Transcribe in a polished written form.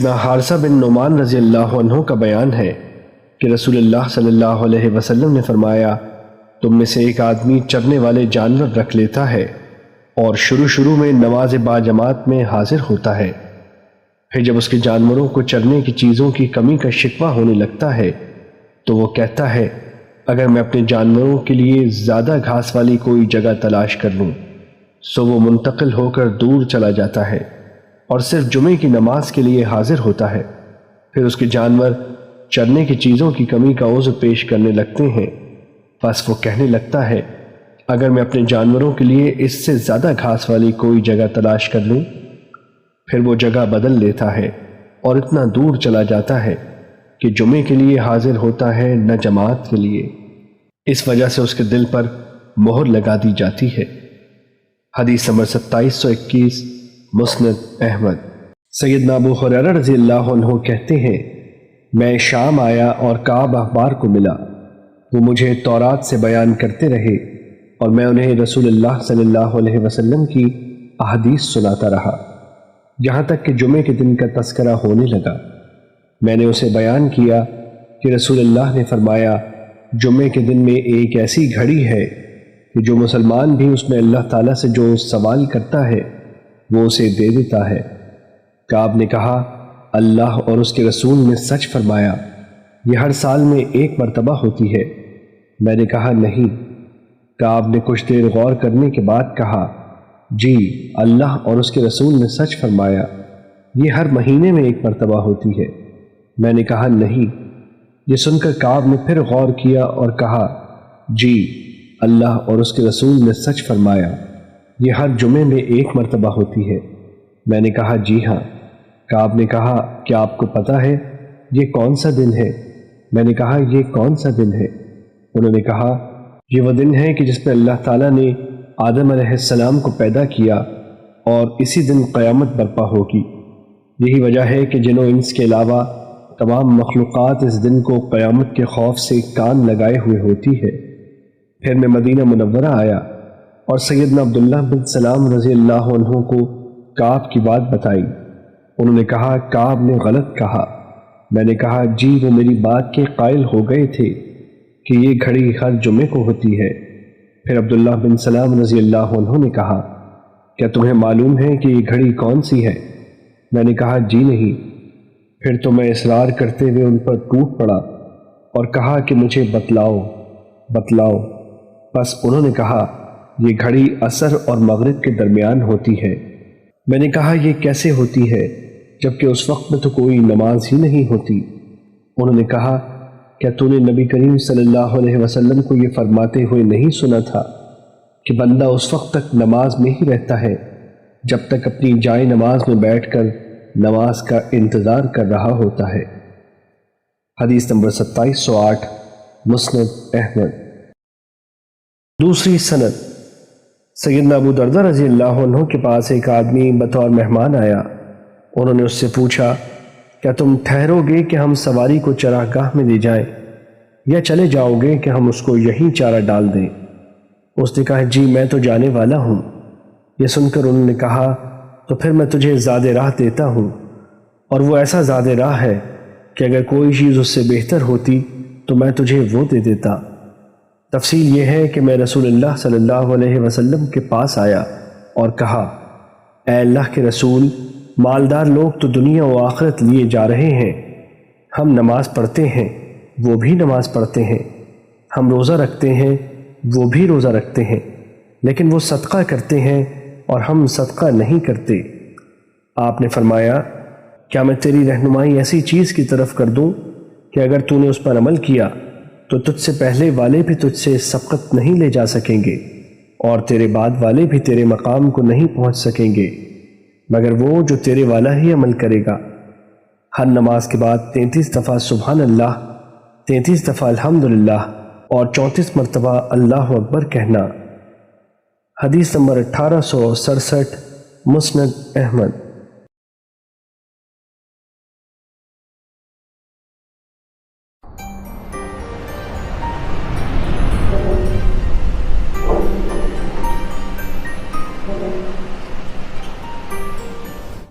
سیدنا حارثہ بن نعمان رضی اللہ عنہ کا بیان ہے کہ رسول اللہ صلی اللہ علیہ وسلم نے فرمایا، تم میں سے ایک آدمی چرنے والے جانور رکھ لیتا ہے اور شروع میں نماز باجماعت میں حاضر ہوتا ہے، پھر جب اس کے جانوروں کو چرنے کی چیزوں کی کمی کا شکوہ ہونے لگتا ہے تو وہ کہتا ہے، اگر میں اپنے جانوروں کے لیے زیادہ گھاس والی کوئی جگہ تلاش کر لوں، سو وہ منتقل ہو کر دور چلا جاتا ہے اور صرف جمعے کی نماز کے لیے حاضر ہوتا ہے، پھر اس کے جانور چرنے کی چیزوں کی کمی کا عذر پیش کرنے لگتے ہیں، بس وہ کہنے لگتا ہے، اگر میں اپنے جانوروں کے لیے اس سے زیادہ گھاس والی کوئی جگہ تلاش کر لوں، پھر وہ جگہ بدل لیتا ہے اور اتنا دور چلا جاتا ہے کہ جمعے کے لیے حاضر ہوتا ہے نہ جماعت کے لیے، اس وجہ سے اس کے دل پر مہر لگا دی جاتی ہے۔ حدیث نمبر 2721، مسند احمد۔ سیدنا ابو ہریرہ رضی اللہ عنہ کہتے ہیں، میں شام آیا اور کعب احبار کو ملا، وہ مجھے تورات سے بیان کرتے رہے اور میں انہیں رسول اللہ صلی اللہ علیہ وسلم کی احادیث سناتا رہا، جہاں تک کہ جمعے کے دن کا تذکرہ ہونے لگا۔ میں نے اسے بیان کیا کہ رسول اللہ نے فرمایا، جمعے کے دن میں ایک ایسی گھڑی ہے کہ جو مسلمان بھی اس میں اللہ تعالیٰ سے جو سوال کرتا ہے وہ اسے دے دیتا ہے۔ کعب نے کہا، اللہ اور اس کے رسول نے سچ فرمایا، یہ ہر سال میں ایک مرتبہ ہوتی ہے۔ میں نے کہا، نہیں۔ کعب نے کچھ دیر غور کرنے کے بعد کہا، جی، اللہ اور اس کے رسول نے سچ فرمایا، یہ ہر مہینے میں ایک مرتبہ ہوتی ہے۔ میں نے کہا، نہیں۔ یہ سن کر کعب نے پھر غور کیا اور کہا، جی، اللہ اور اس کے رسول نے سچ فرمایا، یہ ہر جمعے میں ایک مرتبہ ہوتی ہے۔ میں نے کہا، جی ہاں۔ کعب نے کہا، کیا آپ کو پتہ ہے یہ کون سا دن ہے؟ میں نے کہا، یہ کون سا دن ہے؟ انہوں نے کہا، یہ وہ دن ہے کہ جس میں اللہ تعالیٰ نے آدم علیہ السلام کو پیدا کیا اور اسی دن قیامت برپا ہوگی۔ یہی وجہ ہے کہ جن و انس کے علاوہ تمام مخلوقات اس دن کو قیامت کے خوف سے کان لگائے ہوئے ہوتی ہے۔ پھر میں مدینہ منورہ آیا اور سیدنا عبداللہ بن سلام رضی اللہ عنہ کو کعب کی بات بتائی۔ انہوں نے کہا، کعب نے غلط کہا۔ میں نے کہا، جی، وہ میری بات کے قائل ہو گئے تھے کہ یہ گھڑی ہر جمعے کو ہوتی ہے۔ پھر عبداللہ بن سلام رضی اللہ عنہ نے کہا، کیا تمہیں معلوم ہے کہ یہ گھڑی کون سی ہے؟ میں نے کہا، جی نہیں۔ پھر تو میں اصرار کرتے ہوئے ان پر ٹوٹ پڑا اور کہا کہ مجھے بتلاؤ۔ بس انہوں نے کہا، یہ گھڑی عصر اور مغرب کے درمیان ہوتی ہے۔ میں نے کہا، یہ کیسے ہوتی ہے جبکہ اس وقت میں تو کوئی نماز ہی نہیں ہوتی؟ انہوں نے کہا، کیا تو نے نبی کریم صلی اللہ علیہ وسلم کو یہ فرماتے ہوئے نہیں سنا تھا کہ بندہ اس وقت تک نماز میں ہی رہتا ہے جب تک اپنی جائے نماز میں بیٹھ کر نماز کا انتظار کر رہا ہوتا ہے؟ حدیث نمبر 2708، مسند احمد۔ دوسری سند۔ سیدنا ابو دردہ رضی اللہ عنہ کے پاس ایک آدمی بطور مہمان آیا۔ انہوں نے اس سے پوچھا، کیا تم ٹھہرو گے کہ ہم سواری کو چراگاہ میں لے جائیں، یا چلے جاؤ گے کہ ہم اس کو یہیں چارہ ڈال دیں؟ اس نے کہا، جی، میں تو جانے والا ہوں۔ یہ سن کر انہوں نے کہا، تو پھر میں تجھے زاد راہ دیتا ہوں، اور وہ ایسا زاد راہ ہے کہ اگر کوئی چیز اس سے بہتر ہوتی تو میں تجھے وہ دے دیتا۔ تفصیل یہ ہے کہ میں رسول اللہ صلی اللہ علیہ وسلم کے پاس آیا اور کہا، اے اللہ کے رسول، مالدار لوگ تو دنیا و آخرت لیے جا رہے ہیں، ہم نماز پڑھتے ہیں وہ بھی نماز پڑھتے ہیں، ہم روزہ رکھتے ہیں وہ بھی روزہ رکھتے ہیں، لیکن وہ صدقہ کرتے ہیں اور ہم صدقہ نہیں کرتے۔ آپ نے فرمایا، کیا میں تیری رہنمائی ایسی چیز کی طرف کر دوں کہ اگر تو نے اس پر عمل کیا تو تجھ سے پہلے والے بھی تجھ سے سبقت نہیں لے جا سکیں گے، اور تیرے بعد والے بھی تیرے مقام کو نہیں پہنچ سکیں گے مگر وہ جو تیرے والا ہی عمل کرے گا۔ ہر نماز کے بعد 33 دفعہ سبحان اللہ، 33 دفعہ الحمدللہ اور 34 مرتبہ اللہ اکبر کہنا۔ حدیث نمبر 1867، مسند احمد۔